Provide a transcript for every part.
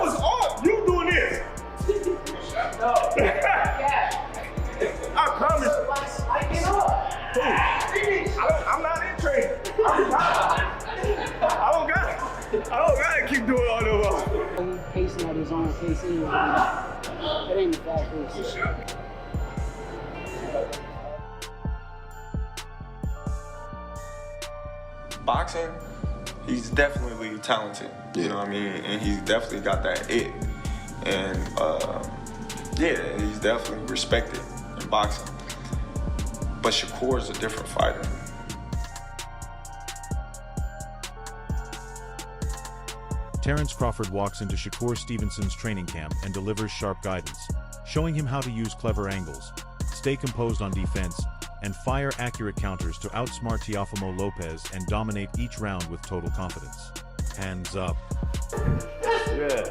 was off. You doing this? No. I promise. I'm not in training. I don't gotta keep doing all the while. Pacing at his own pace anyway. That ain't a fast pace. Boxing, he's definitely talented. You know what I mean? And he's definitely got that it. And yeah, he's definitely respected in boxing. But Shakur is a different fighter. Terence Crawford walks into Shakur Stevenson's training camp and delivers sharp guidance, showing him how to use clever angles, stay composed on defense, and fire accurate counters to outsmart Teofimo Lopez and dominate each round with total confidence. Hands up. Yeah.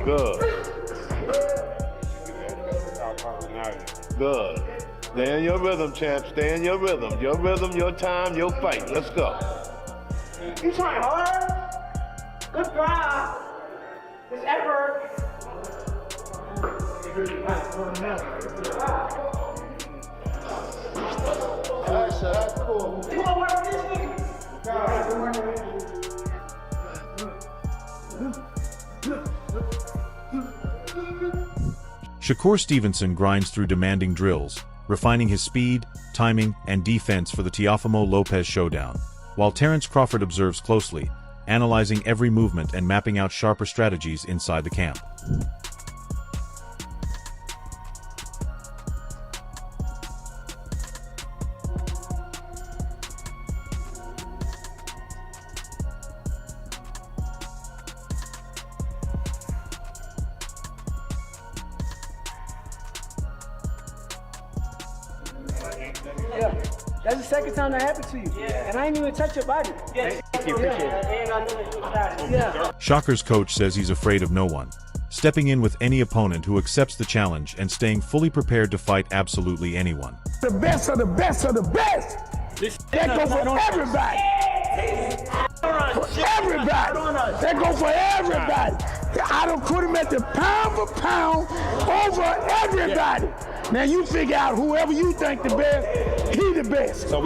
Good. Good. Stay in your rhythm, champ. Stay in your rhythm. Your rhythm, your time, your fight. Let's go. You trying hard? Good drive. It's effort. Cool. You wanna work with this nigga? Shakur Stevenson grinds through demanding drills, refining his speed, timing, and defense for the Teofimo Lopez showdown, while Terence Crawford observes closely, analyzing every movement and mapping out sharper strategies inside the camp. Yeah, that's the second time that happened to you. Yeah. And I ain't even touch your body. Yeah. Thank you, appreciate it. Yeah. Shakur's coach says he's afraid of no one, stepping in with any opponent who accepts the challenge and staying fully prepared to fight absolutely anyone. The best of the best of the best. That go for everybody. For everybody. That go for everybody. I don't put him at the pound for pound over everybody. Now you figure out whoever you think the best, he the best. So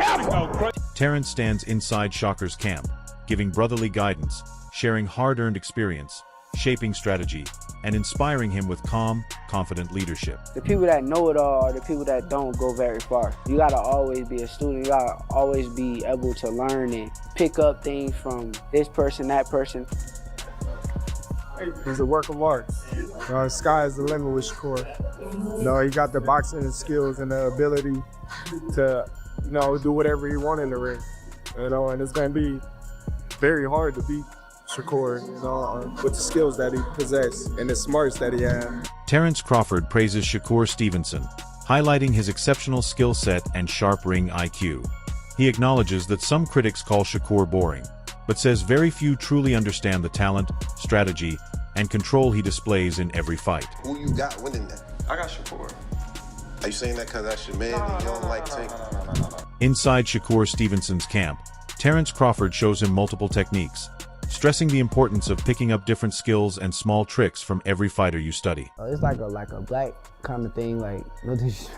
Terence stands inside Shakur's camp, giving brotherly guidance, sharing hard-earned experience, shaping strategy, and inspiring him with calm, confident leadership. The people that know it all are the people that don't go very far. You gotta always be a student. You gotta always be able to learn and pick up things from this person, that person. It's a work of art. The sky is the limit with Shakur. He got the boxing skills and the ability to, do whatever he wants in the ring. And it's going to be very hard to beat Shakur, with the skills that he possesses and the smarts that he has. Terence Crawford praises Shakur Stevenson, highlighting his exceptional skill set and sharp ring IQ. He acknowledges that some critics call Shakur boring, but says very few truly understand the talent, strategy, and control he displays in every fight. Who you got winning that? I got Shakur. Are you saying that because that's your man and you don't like taking? Inside Shakur Stevenson's camp, Terence Crawford shows him multiple techniques, stressing the importance of picking up different skills and small tricks from every fighter you study. It's like a black kind of thing, like, like it's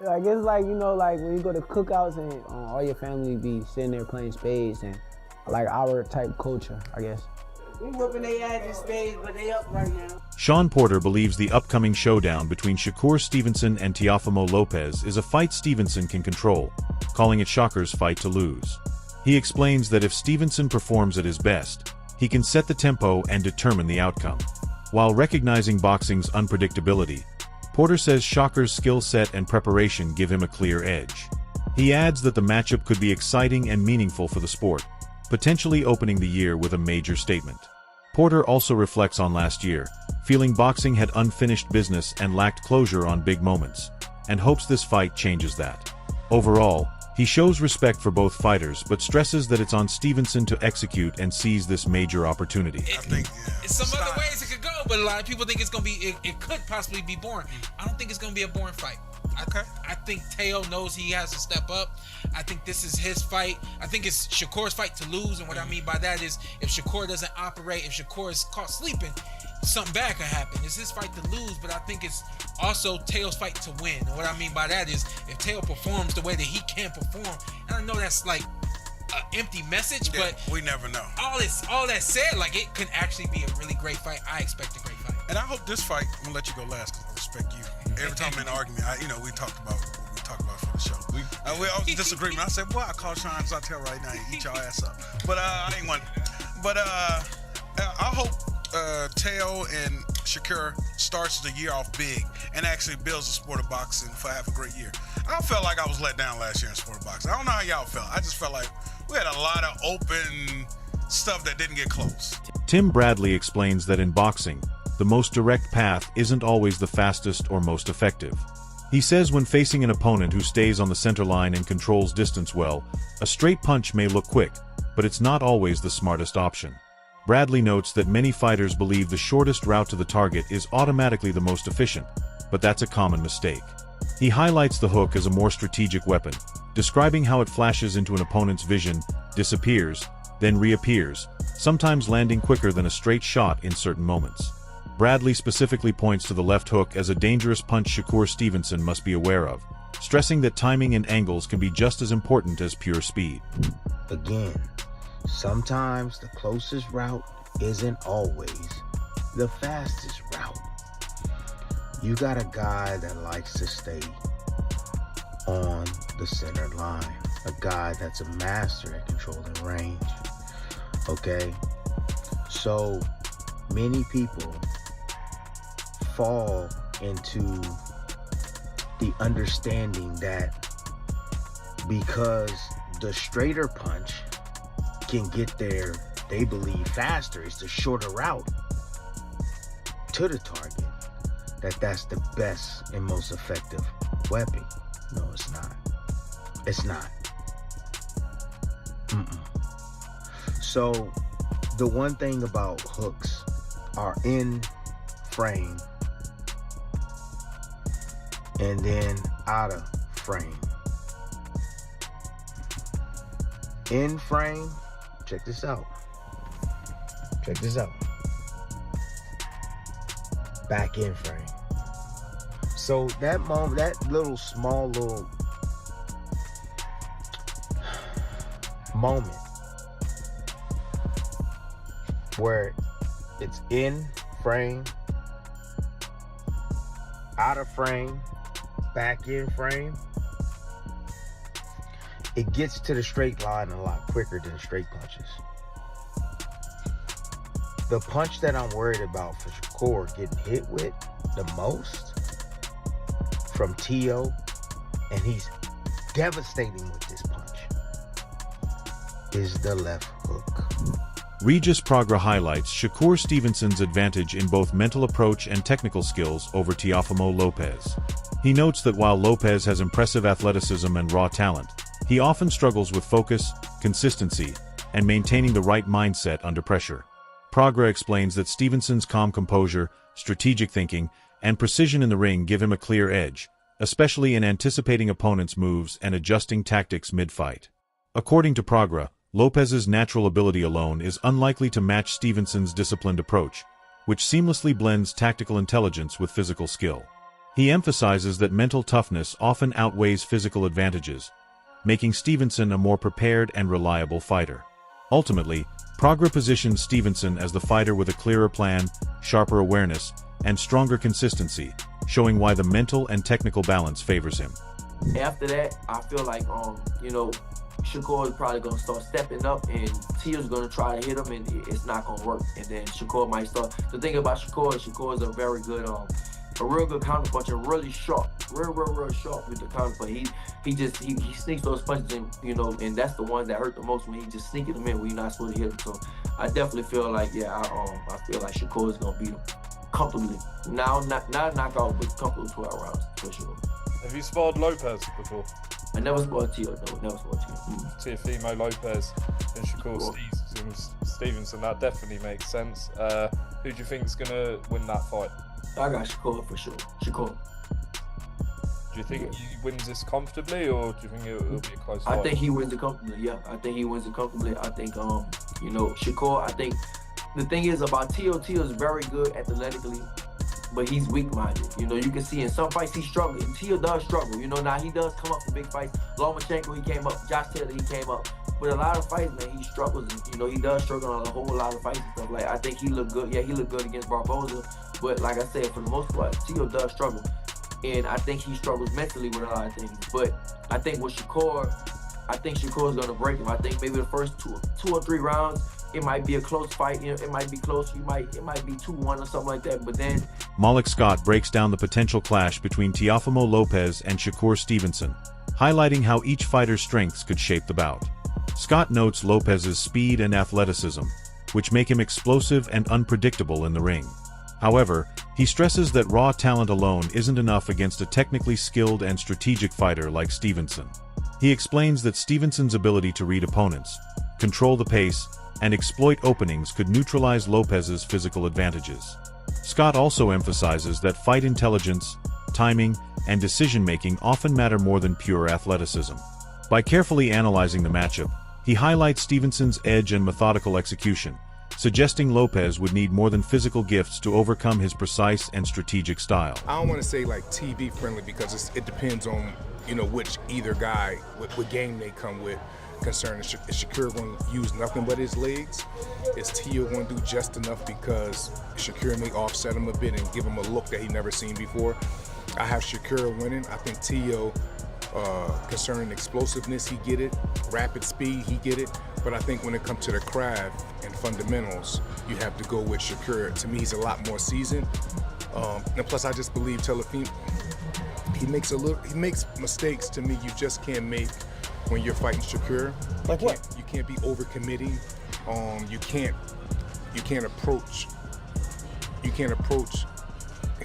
like, like when you go to cookouts and all your family be sitting there playing spades and like our type culture, I guess. We whooping their ass in spades, but they up right now. Sean Porter believes the upcoming showdown between Shakur Stevenson and Teofimo Lopez is a fight Stevenson can control, calling it Shakur's fight to lose. He explains that if Stevenson performs at his best, he can set the tempo and determine the outcome. While recognizing boxing's unpredictability, Porter says Shakur's skill set and preparation give him a clear edge. He adds that the matchup could be exciting and meaningful for the sport, potentially opening the year with a major statement. Porter also reflects on last year, feeling boxing had unfinished business and lacked closure on big moments, and hopes this fight changes that. Overall, he shows respect for both fighters but stresses that it's on Stevenson to execute and seize this major opportunity. I think it's some other ways it could go, but a lot of people think it's gonna be. It could possibly be boring. I don't think it's gonna be a boring fight. I think Teo knows he has to step up. I think this is his fight. I think it's Shakur's fight to lose, and what I mean by that is if Shakur doesn't operate, if Shakur is caught sleeping, something bad could happen. It's his fight to lose, but I think it's also Teo's fight to win. And what I mean by that is if Teo performs the way that he can perform, and I know that's like an empty message, but we never know. All that said, like it could actually be a really great fight. I expect a great fight. And I hope this fight, I'm gonna let you go last because I respect you. Every time I'm in an argument, we talked about what we talked about for the show. We always disagreement. I said, boy, I call Sean Zartel right now and eat y'all ass up. But I ain't one. But I hope Teo and Shakur starts the year off big and actually builds the sport of boxing for have a great year. I felt like I was let down last year in sport of boxing. I don't know how y'all felt. I just felt like we had a lot of open stuff that didn't get closed. Tim Bradley explains that in boxing, the most direct path isn't always the fastest or most effective. He says when facing an opponent who stays on the center line and controls distance well, a straight punch may look quick, but it's not always the smartest option. Bradley notes that many fighters believe the shortest route to the target is automatically the most efficient, but that's a common mistake. He highlights the hook as a more strategic weapon, describing how it flashes into an opponent's vision, disappears, then reappears, sometimes landing quicker than a straight shot in certain moments. Bradley specifically points to the left hook as a dangerous punch Shakur Stevenson must be aware of, stressing that timing and angles can be just as important as pure speed. Again, sometimes the closest route isn't always the fastest route. You got a guy that likes to stay on the center line, a guy that's a master at controlling range. Okay? So many people fall into the understanding that because the straighter punch can get there, they believe faster, it's the shorter route to the target, that's the best and most effective weapon. No, it's not. It's not. So the one thing about hooks are in frame and then out of frame. In frame, check this out. Check this out. Back in frame. So that moment, that small little moment where it's in frame, out of frame, back in frame, it gets to the straight line a lot quicker than straight punches. The punch that I'm worried about for Shakur getting hit with the most from Teo, and he's devastating with this punch, is the left hook. Regis Pragra highlights Shakur Stevenson's advantage in both mental approach and technical skills over Teofimo Lopez. He notes that while Lopez has impressive athleticism and raw talent, he often struggles with focus, consistency, and maintaining the right mindset under pressure. Pragra explains that Stevenson's calm composure, strategic thinking, and precision in the ring give him a clear edge, especially in anticipating opponents' moves and adjusting tactics mid-fight. According to Pragra, Lopez's natural ability alone is unlikely to match Stevenson's disciplined approach, which seamlessly blends tactical intelligence with physical skill. He emphasizes that mental toughness often outweighs physical advantages, making Stevenson a more prepared and reliable fighter. Ultimately, Pragra positions Stevenson as the fighter with a clearer plan, sharper awareness, and stronger consistency, showing why the mental and technical balance favors him. After that, I feel like, Shakur is probably going to start stepping up, and Teo's going to try to hit him, and it's not going to work. And then Shakur might start. The thing about Shakur is a very good, a real good counterpuncher, really sharp, real sharp with the counterpunch. He sneaks those punches in, and that's the ones that hurt the most when he just sneaking them in when you're not supposed to hit them. So I definitely feel like, I feel like Shakur is going to beat him. comfortably. Now, not knockout, but comfortable 12 rounds for sure. Have you sparred Lopez before? I never sparred Teo, no, never sparred Teo. Teofimo Lopez and Shakur Stevenson, that definitely makes sense. Who do you think is going to win that fight? I got Shakur for sure. Shakur. Do you think he wins this comfortably, or do you think it'll be a close fight? I think he wins it comfortably, yeah. I think he wins it comfortably. I think, you know, Shakur, I think the thing is about Teo is very good athletically, but he's weak-minded. You know, you can see in some fights he's struggling. Teo does struggle. You know, now he does come up for big fights. Lomachenko, he came up. Josh Taylor, he came up. But a lot of fights, man, he struggles. You know, he does struggle on a whole lot of fights and stuff. Like, I think he looked good. Yeah, he looked good against Barboza. But like I said, for the most part, Teo does struggle. And I think he struggles mentally with a lot of things. But I think with Shakur, I think Shakur's going to break him. I think maybe the first two or three rounds, it might be a close fight. You know, it might be close. It might be 2-1 or something like that. But then Malik Scott breaks down the potential clash between Teofimo Lopez and Shakur Stevenson, highlighting how each fighter's strengths could shape the bout. Scott notes Lopez's speed and athleticism, which make him explosive and unpredictable in the ring. However, he stresses that raw talent alone isn't enough against a technically skilled and strategic fighter like Stevenson. He explains that Stevenson's ability to read opponents, control the pace, and exploit openings could neutralize Lopez's physical advantages. Scott also emphasizes that fight intelligence, timing, and decision-making often matter more than pure athleticism. By carefully analyzing the matchup, he highlights Stevenson's edge and methodical execution, suggesting Lopez would need more than physical gifts to overcome his precise and strategic style. I don't want to say like TV friendly because it depends on, you know, which either guy, what game they come with. Concerning is Shakur going to use nothing but his legs? Is Teo going to do just enough because Shakur may offset him a bit and give him a look that he never seen before? I have Shakur winning. I think Teo, concerning explosiveness, he get it. Rapid speed, he get it. But I think when it comes to the craft and fundamentals, you have to go with Shakur. To me, he's a lot more seasoned. And plus, I just believe Teofimo, he makes mistakes to me you just can't make when you're fighting Shakur. Like what? You can't be overcommitting. You can't approach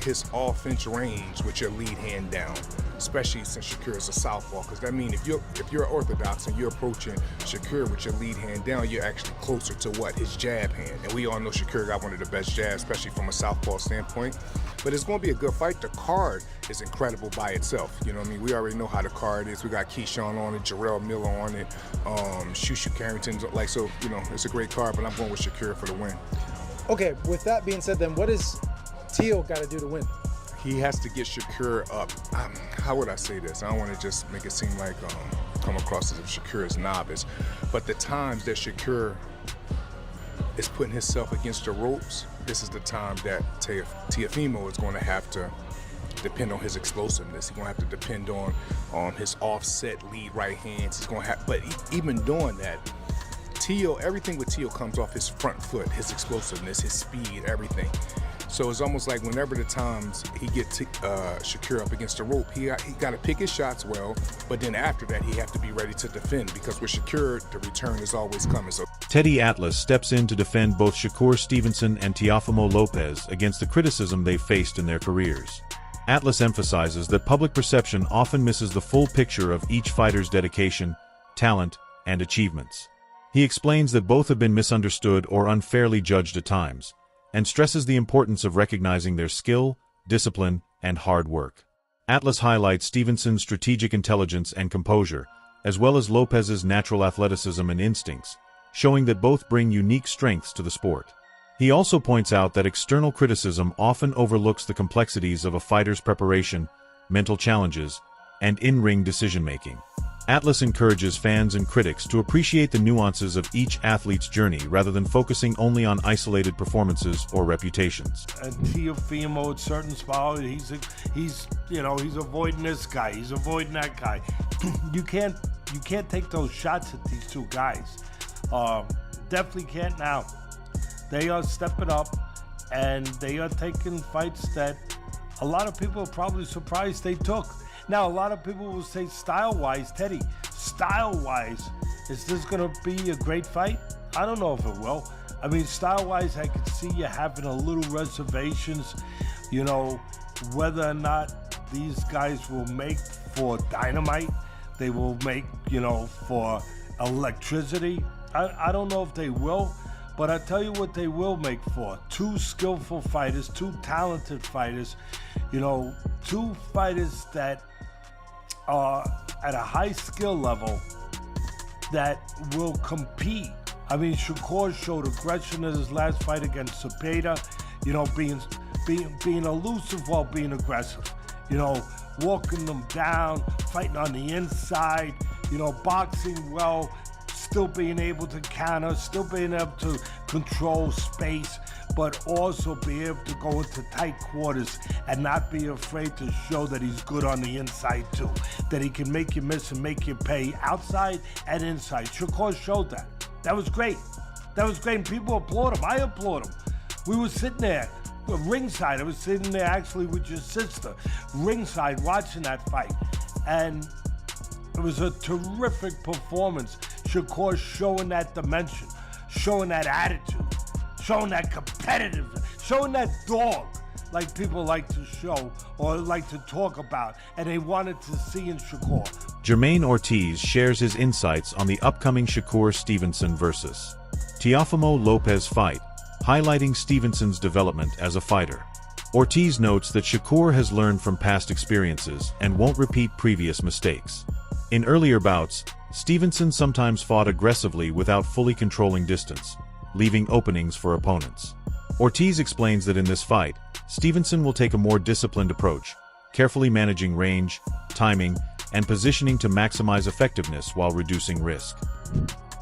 his offense range with your lead hand down, especially since Shakur is a southpaw. Because that means if you're orthodox and you're approaching Shakur with your lead hand down, you're actually closer to what? His jab hand. And we all know Shakur got one of the best jabs, especially from a southpaw standpoint. But it's going to be a good fight. The card is incredible by itself. You know what I mean? We already know how the card is. We got Keyshawn on it, Jarrell Miller on it, Shushu Carrington. Like, so, you know, it's a great card, but I'm going with Shakur for the win. Okay, with that being said, then what does Teo got to do to win? He has to get Shakur up. How would I say this? I don't want to just make it seem like come across as if Shakur is novice, but the times that Shakur is putting himself against the ropes, this is the time that Teofimo is going to have to depend on his explosiveness. He's going to have to depend on his offset lead right hands. He's going to have, but even doing that, Teo, everything with Teo comes off his front foot, his explosiveness, his speed, everything. So it's almost like whenever the times he gets Shakur up against the rope, he got to pick his shots well, but then after that, he have to be ready to defend because with Shakur, the return is always coming. So Teddy Atlas steps in to defend both Shakur Stevenson and Teofimo Lopez against the criticism they've faced in their careers. Atlas emphasizes that public perception often misses the full picture of each fighter's dedication, talent, and achievements. He explains that both have been misunderstood or unfairly judged at times, and stresses the importance of recognizing their skill, discipline, and hard work. Atlas highlights Stevenson's strategic intelligence and composure, as well as Lopez's natural athleticism and instincts, showing that both bring unique strengths to the sport. He also points out that external criticism often overlooks the complexities of a fighter's preparation, mental challenges, and in-ring decision-making. Atlas encourages fans and critics to appreciate the nuances of each athlete's journey rather than focusing only on isolated performances or reputations. And Teofimo at certain spots, he's avoiding this guy, he's avoiding that guy. You can't take those shots at these two guys. Definitely can't now. They are stepping up and they are taking fights that a lot of people are probably surprised they took. Now, a lot of people will say style-wise, Teddy, style-wise, is this going to be a great fight? I don't know if it will. I mean, style-wise, I could see you having a little reservations, you know, whether or not these guys will make for dynamite, they will make, you know, for electricity. I don't know if they will, but I tell you what they will make for. Two skillful fighters, two talented fighters, you know, two fighters that are at a high skill level that will compete. I mean, Shakur showed aggression in his last fight against Cepeda, you know, being elusive while being aggressive, you know, walking them down, fighting on the inside, you know, boxing well, still being able to counter, still being able to control space, but also be able to go into tight quarters and not be afraid to show that he's good on the inside too, that he can make you miss and make you pay outside and inside. Shakur showed that. That was great. That was great, and people applaud him. I applaud him. We were sitting there, ringside. I was sitting there actually with your sister, ringside, watching that fight. And it was a terrific performance. Shakur showing that dimension, showing that attitude, showing that competitiveness, showing that dog like people like to show or like to talk about, and they wanted to see in Shakur. Jermaine Ortiz shares his insights on the upcoming Shakur Stevenson versus Teofimo Lopez fight, highlighting Stevenson's development as a fighter. Ortiz notes that Shakur has learned from past experiences and won't repeat previous mistakes. In earlier bouts, Stevenson sometimes fought aggressively without fully controlling distance, leaving openings for opponents. Ortiz explains that in this fight, Stevenson will take a more disciplined approach, carefully managing range, timing, and positioning to maximize effectiveness while reducing risk.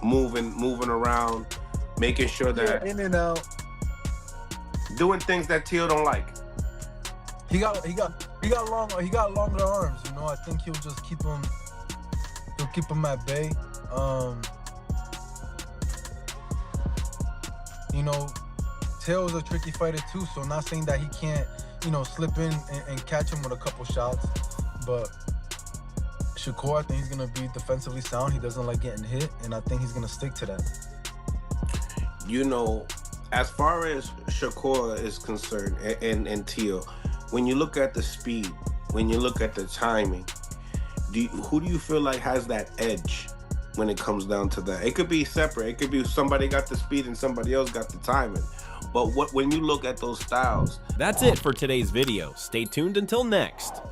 Moving around, making sure that in and out, doing things that Teo don't like. He got longer arms. You know, I think he'll just keep him. He'll keep him at bay. You know, Teo's a tricky fighter too, so not saying that he can't, you know, slip in and catch him with a couple shots, but Shakur, I think he's gonna be defensively sound. He doesn't like getting hit, and I think he's gonna stick to that. You know, as far as Shakur is concerned, and Teo, when you look at the speed, when you look at the timing, who do you feel like has that edge when it comes down to that? It could be separate. It could be somebody got the speed and somebody else got the timing. But when you look at those styles... That's it for today's video. Stay tuned until next.